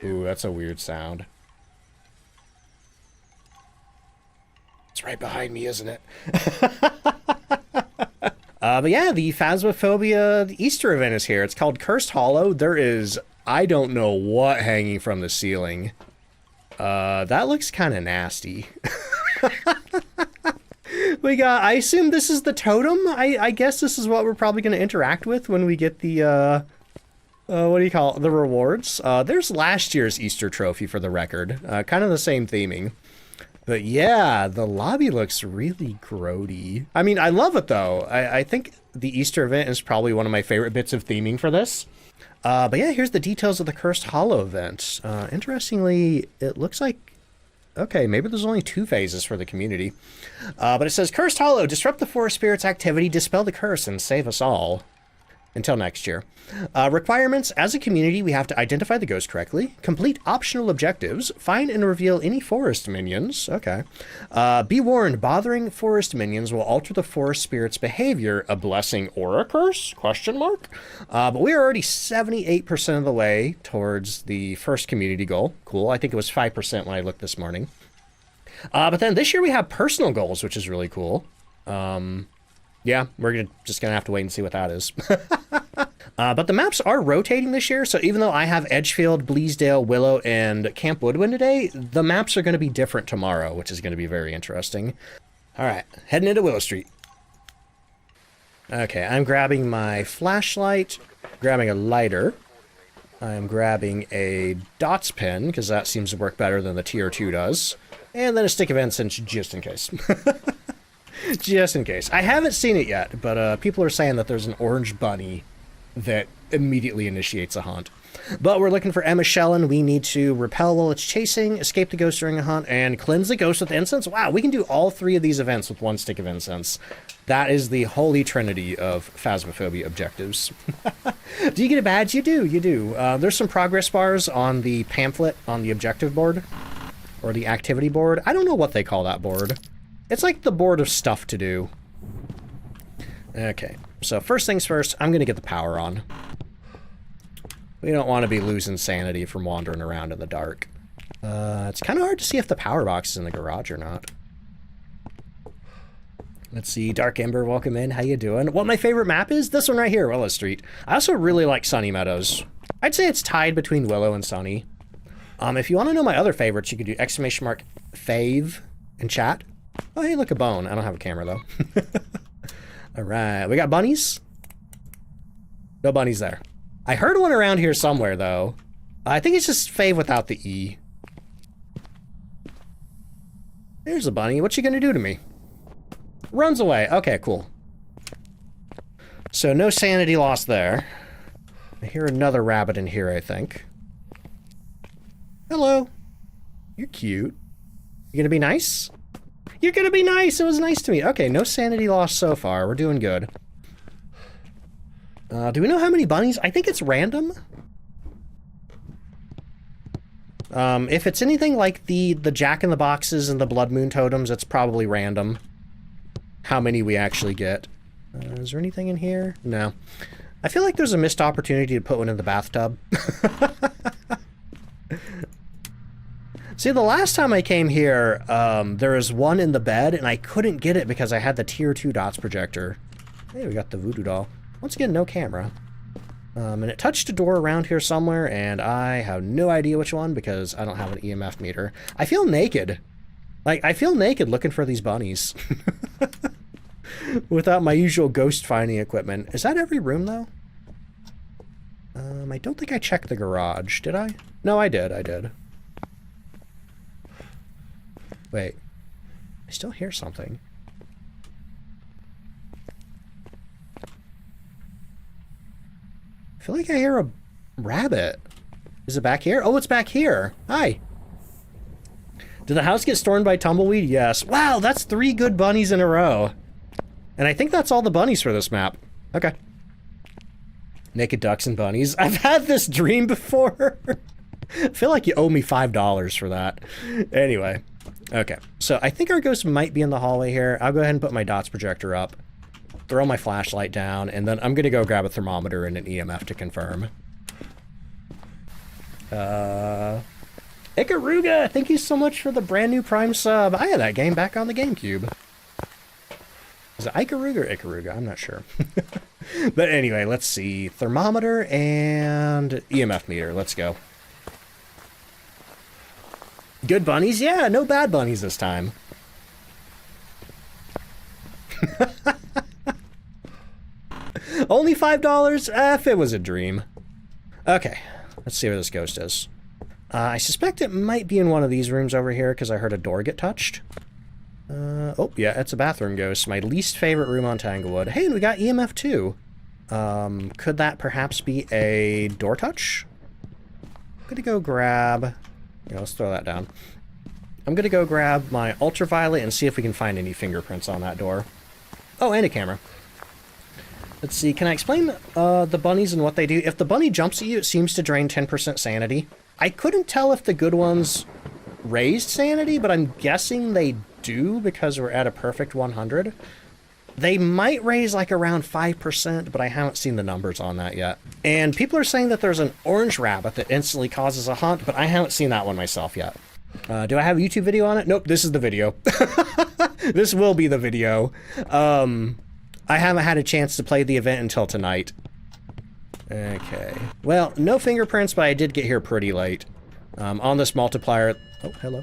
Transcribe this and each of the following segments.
Ooh, that's a weird sound. It's right behind me, isn't it? But yeah, the Phasmophobia Easter event is here. It's called Cursed Hollow. There is, I don't know what hanging from the ceiling. That looks kind of nasty. We got, I assume this is the totem. I guess this is what we're probably going to interact with when we get the, what do you call it? The rewards. There's last year's Easter trophy for the record. Kind of the same theming. But yeah, the lobby looks really grody. I mean, I love it though. I think the Easter event is probably one of my favorite bits of theming for this. But yeah, here's the details of the Cursed Hollow event. Interestingly, it looks like, okay, maybe there's only 2 phases for the community. But it says, Cursed Hollow, disrupt the forest spirit's activity, dispel the curse, and save us all. Until next year. Requirements. As a community, we have to identify the ghost correctly, complete optional objectives, find and reveal any forest minions. Okay. Be warned, bothering forest minions will alter the forest spirit's behavior. A blessing or a curse? Question mark. But we are already 78% of the way towards the first community goal. Cool. I think it was 5% when I looked this morning. But then this year we have personal goals, which is really cool. Yeah, we're just gonna have to wait and see what that is. But the maps are rotating this year, so even though I have Edgefield, Bleasdale, Willow, and Camp Woodwind today, the maps are going to be different tomorrow, which is going to be very interesting. All right, heading into Willow Street. Okay, I'm grabbing my flashlight, grabbing a lighter. I'm grabbing a dots pen, because that seems to work better than the tier 2 does. And then a stick of incense, just in case. Just in case. I haven't seen it yet, but people are saying that there's an orange bunny that immediately initiates a hunt. But we're looking for Emma Shellen. We need to repel while it's chasing, escape the ghost during a hunt, and cleanse the ghost with incense. Wow, we can do all 3 of these events with 1 stick of incense. That is the holy trinity of Phasmophobia objectives. Do you get a badge? You do, you do. There's some progress bars on the pamphlet on the objective board, or the activity board. I don't know what they call that board. It's like the board of stuff to do. Okay, so first things first, I'm going to get the power on. We don't want to be losing sanity from wandering around in the dark. It's kind of hard to see if the power box is in the garage or not. Let's see, Dark Ember, welcome in. How you doing? What my favorite map is? This one right here, Willow Street. I also really like Sunny Meadows. I'd say it's tied between Willow and Sunny. If you want to know my other favorites, you could do !fave in chat. Oh, hey, look, a bone. I don't have a camera, though. All right, we got bunnies? No bunnies there. I heard one around here somewhere, though. I think it's just Fave without the E. There's a bunny. What's she gonna do to me? Runs away. Okay, cool. So no sanity lost there. I hear another rabbit in here, I think. Hello. You're cute. You gonna be nice? You're gonna be nice! It was nice to me. Okay, no sanity lost so far. We're doing good. Do we know how many bunnies? I think it's random. If it's anything like the Jack-in-the-Boxes and the Blood Moon totems, it's probably random. How many we actually get. Is there anything in here? No. I feel like there's a missed opportunity to put one in the bathtub. See, the last time I came here, there was one in the bed, and I couldn't get it because I had the tier 2 dots projector. Hey, we got the voodoo doll. Once again, no camera. And it touched a door around here somewhere, and I have no idea which one because I don't have an EMF meter. I feel naked. Like, I feel naked looking for these bunnies. Without my usual ghost finding equipment. Is that every room, though? I don't think I checked the garage. Did I? No, I did. Wait. I still hear something. I feel like I hear a rabbit. Is it back here? Oh, it's back here. Hi. Did the house get stormed by tumbleweed? Yes. Wow, that's 3 good bunnies in a row. And I think that's all the bunnies for this map. Okay. Naked ducks and bunnies. I've had this dream before. I feel like you owe me $5 for that. Anyway. Okay. So I think our ghost might be in the hallway here. I'll go ahead and put my dots projector up. Throw my flashlight down. And then I'm going to go grab a thermometer and an EMF to confirm. Ikaruga, thank you so much for the brand new Prime sub. I had that game back on the GameCube. Is it Ikaruga or Ikaruga? I'm not sure. But anyway, let's see. Thermometer and EMF meter. Let's go. Good bunnies? Yeah, no bad bunnies this time. Only $5? If it was a dream. Okay, let's see where this ghost is. I suspect it might be in one of these rooms over here because I heard a door get touched. Oh, yeah, it's a bathroom ghost. My least favorite room on Tanglewood. Hey, and we got EMF too. Could that perhaps be a door touch? I'm gonna go grab... Yeah, let's throw that down. I'm gonna go grab my ultraviolet and see if we can find any fingerprints on that door. Oh, and a camera. Let's see, can I explain the bunnies and what they do? If the bunny jumps at you, it seems to drain 10% sanity. I couldn't tell if the good ones raised sanity, but I'm guessing they do because we're at a perfect 100. They might raise like around 5%, but I haven't seen the numbers on that yet. And people are saying that there's an orange rabbit that instantly causes a haunt, but I haven't seen that one myself yet. Do I have a YouTube video on it? Nope, this is the video. This will be the video. I haven't had a chance to play the event until tonight. Okay. Well, no fingerprints, but I did get here pretty late. On this multiplier... Oh, hello.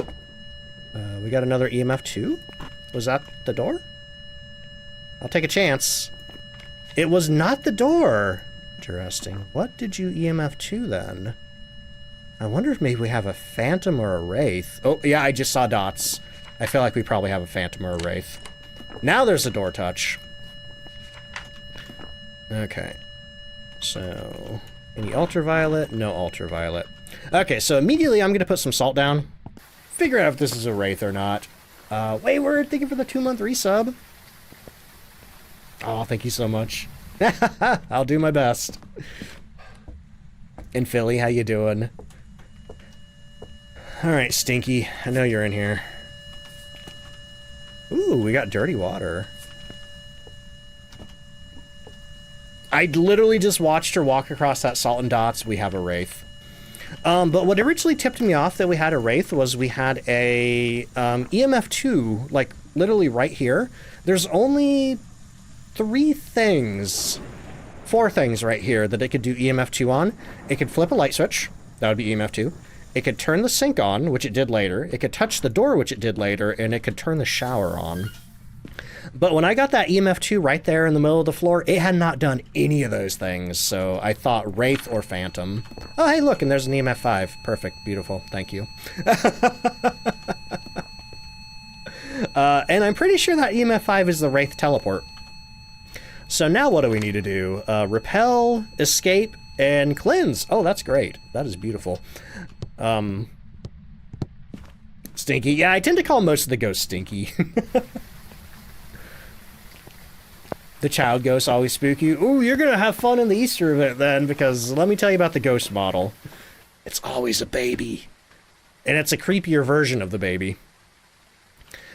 We got another EMF 2? Was that the door? I'll take a chance. It was not the door. Interesting. What did you EMF 2 then? I wonder if maybe we have a phantom or a wraith. Oh, yeah, I just saw dots. I feel like we probably have a phantom or a wraith. Now there's a door touch. Okay. So, any ultraviolet? No ultraviolet. Okay, so immediately I'm going to put some salt down. Figure out if this is a wraith or not. Wayward, thank you for the 2-month resub. Oh, thank you so much. I'll do my best. And Philly, how you doing? Alright, Stinky, I know you're in here. Ooh, we got dirty water. I literally just watched her walk across that salt and dots. We have a wraith. But what originally tipped me off that we had a wraith was we had a EMF 2, like literally right here. There's only 4 things right here that it could do EMF 2 on. It could flip a light switch. That would be EMF 2. It could turn the sink on, which it did later. It could touch the door, which it did later. And it could turn the shower on. But when I got that EMF 2 right there in the middle of the floor, it had not done any of those things. So I thought wraith or phantom. Oh, hey, look, and there's an EMF 5. Perfect. Beautiful. Thank you. And I'm pretty sure that EMF 5 is the wraith teleport. So now what do we need to do? Repel, escape, and cleanse. Oh, that's great. That is beautiful. Stinky. Yeah, I tend to call most of the ghosts Stinky. The child ghosts always spook you. Ooh, you're gonna have fun in the Easter event then, because let me tell you about the ghost model. It's always a baby. And it's a creepier version of the baby.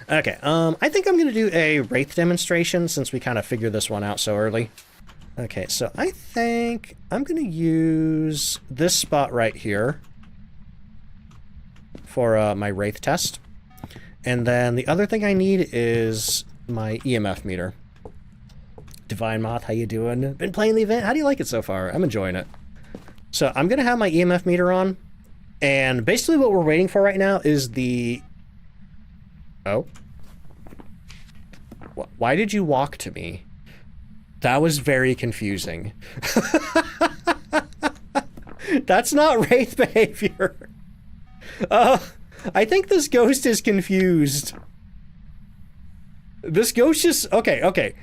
Okay, I think I'm gonna do a wraith demonstration since we kind of figured this one out so early. Okay, so I think I'm gonna use this spot right here for my wraith test. And then the other thing I need is my EMF meter. Divine Moth, how you doing? Been playing the event? How do you like it so far? I'm enjoying it. So I'm gonna have my EMF meter on, and basically what we're waiting for right now is the... Oh. Why did you walk to me? That was very confusing. That's not wraith behavior. I think this ghost is confused. This ghost just... Okay.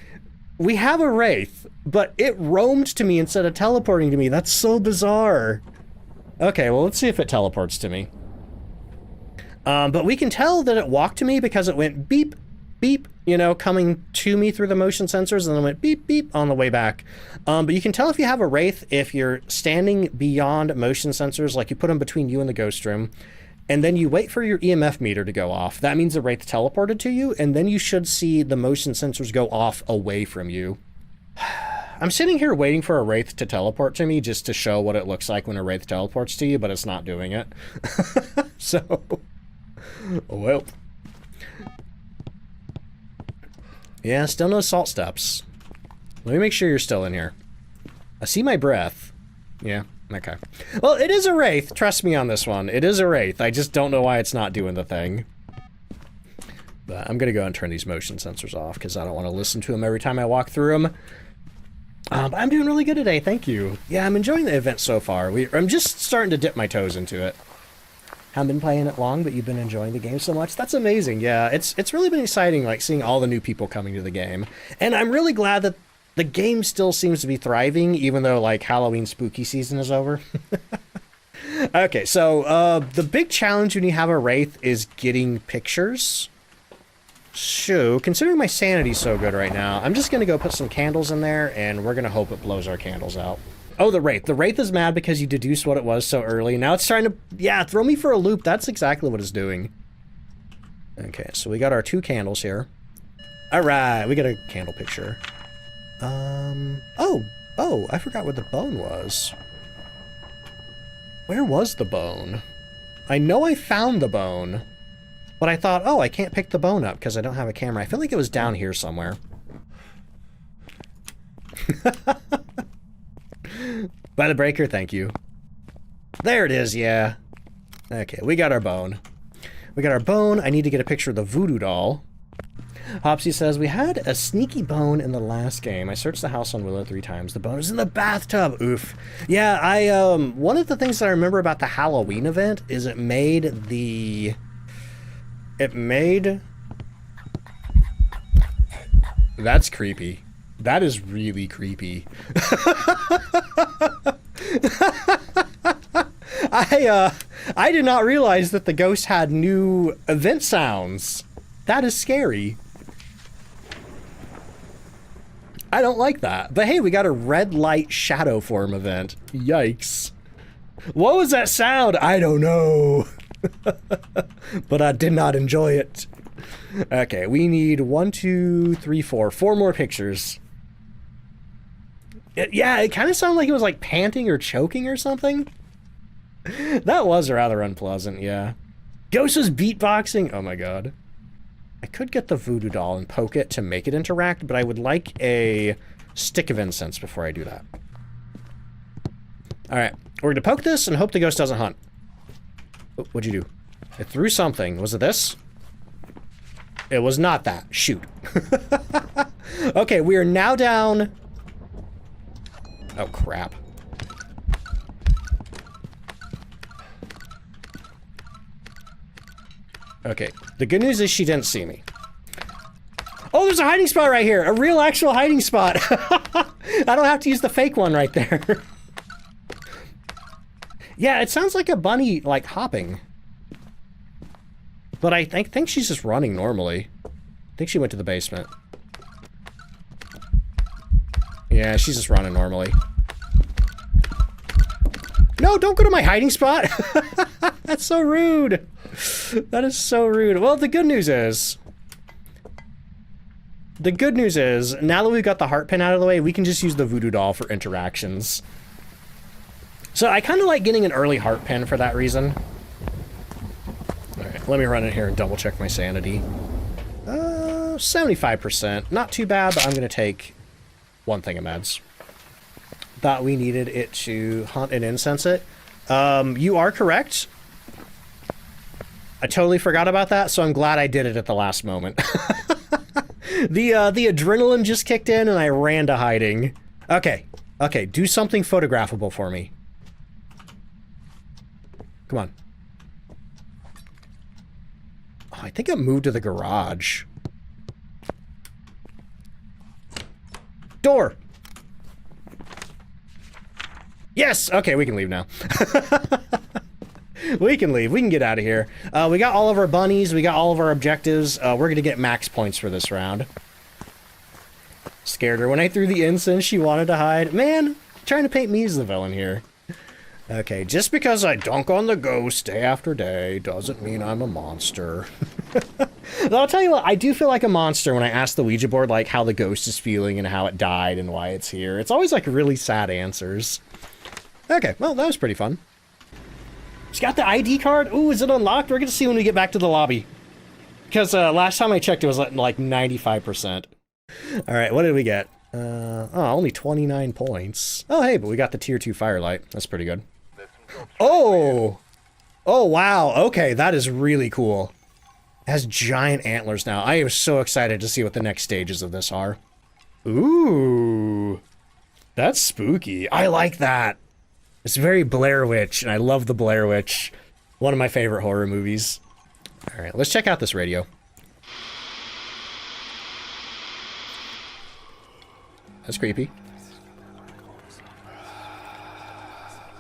We have a wraith, but it roamed to me instead of teleporting to me. That's so bizarre. Okay, well, let's see if it teleports to me. But we can tell that it walked to me because it went beep, beep, you know, coming to me through the motion sensors, and then went beep, beep on the way back. But you can tell if you have a wraith if you're standing beyond motion sensors, like you put them between you and the ghost room, and then you wait for your EMF meter to go off. That means the wraith teleported to you, and then you should see the motion sensors go off away from you. I'm sitting here waiting for a wraith to teleport to me just to show what it looks like when a wraith teleports to you, but it's not doing it. So, well. Yeah, still no salt steps. Let me make sure you're still in here. I see my breath. Yeah, okay. Well, it is a wraith. Trust me on this one. It is a wraith. I just don't know why it's not doing the thing. But I'm going to go and turn these motion sensors off because I don't want to listen to them every time I walk through them. But I'm doing really good today, thank you. Yeah, I'm enjoying the event so far. I'm just starting to dip my toes into it. Haven't been playing it long, but you've been enjoying the game so much. That's amazing, yeah. It's really been exciting, like, seeing all the new people coming to the game. And I'm really glad that the game still seems to be thriving, even though, like, Halloween spooky season is over. Okay, so, the big challenge when you have a wraith is getting pictures. So, considering my sanity's so good right now, I'm just gonna go put some candles in there, and we're gonna hope it blows our candles out. Oh, the wraith. The wraith is mad because you deduced what it was so early. Now it's trying to, yeah, throw me for a loop. That's exactly what it's doing. Okay, so we got our 2 candles here. All right, we got a candle picture. Oh, I forgot what the bone was. Where was the bone? I know I found the bone. But I thought, oh, I can't pick the bone up because I don't have a camera. I feel like it was down here somewhere. By the breaker, thank you. There it is, yeah. Okay, we got our bone. We got our bone. I need to get a picture of the voodoo doll. Hopsy says, we had a sneaky bone in the last game. I searched the house on Willow 3 times. The bone is in the bathtub. Oof. Yeah, one of the things that I remember about the Halloween event is it made the... That's creepy. That is really creepy. I did not realize that the ghost had new event sounds. That is scary. I don't like that. But hey, we got a red light shadow form event. Yikes. What was that sound? I don't know. But I did not enjoy it. Okay, we need 1, 2, 3, 4 more pictures. Yeah, it kind of sounded like it was like panting or choking or something. That was rather unpleasant, yeah. Ghost was beatboxing. Oh my god. I could get the voodoo doll and poke it to make it interact, but I would like a stick of incense before I do that. Alright, we're gonna poke this and hope the ghost doesn't hunt. Oh, what'd you do? It threw something. Was it this? It was not that. Shoot. Okay, we are now down... Oh, crap. Okay, the good news is she didn't see me. Oh, there's a hiding spot right here! A real actual hiding spot! I don't have to use the fake one right there. Yeah, it sounds like a bunny, like, hopping. But I think she's just running normally. I think she went to the basement. Yeah, she's just running normally. No, don't go to my hiding spot! That's so rude! That is so rude. Well, the good news is... now that we've got the heart pin out of the way, we can just use the voodoo doll for interactions. So I kind of like getting an early heart pin for that reason. Alright, let me run in here and double check my sanity. 75%. Not too bad, but I'm going to take 1 thing of meds. Thought we needed it to hunt and incense it. You are correct. I totally forgot about that, so I'm glad I did it at the last moment. The adrenaline just kicked in and I ran to hiding. Okay, do something photographable for me. Come on. Oh, I think it moved to the garage. Door! Yes! Okay, we can leave now. We can leave. We can get out of here. We got all of our bunnies. We got all of our objectives. We're going to get max points for this round. Scared her. When I threw the incense, she wanted to hide. Man, trying to paint me as the villain here. Okay, just because I dunk on the ghost day after day doesn't mean I'm a monster. But I'll tell you what, I do feel like a monster when I ask the Ouija board, like, how the ghost is feeling and how it died and why it's here. It's always, like, really sad answers. Okay, well, that was pretty fun. It's got the ID card. Ooh, is it unlocked? We're gonna see when we get back to the lobby. Because last time I checked, it was like 95%. All right, what did we get? Oh, only 29 points. Oh, hey, but we got the tier 2 firelight. That's pretty good. Oh! Oh, wow. Okay, that is really cool. It has giant antlers now. I am so excited to see what the next stages of this are. Ooh. That's spooky. I like that. It's very Blair Witch, and I love the Blair Witch. One of my favorite horror movies. All right, let's check out this radio. That's creepy.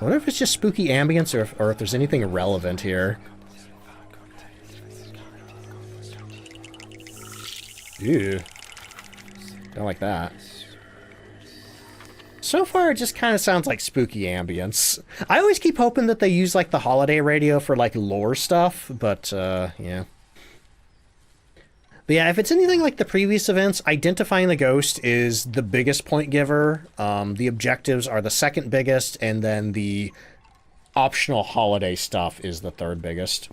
I wonder if it's just spooky ambience or if there's anything irrelevant here. Ew. Don't like that. So far, it just kind of sounds like spooky ambience. I always keep hoping that they use, like, the holiday radio for, like, lore stuff, but, yeah. But yeah, if it's anything like the previous events, identifying the ghost is the biggest point giver. The objectives are the second biggest, and then the optional holiday stuff is the third biggest.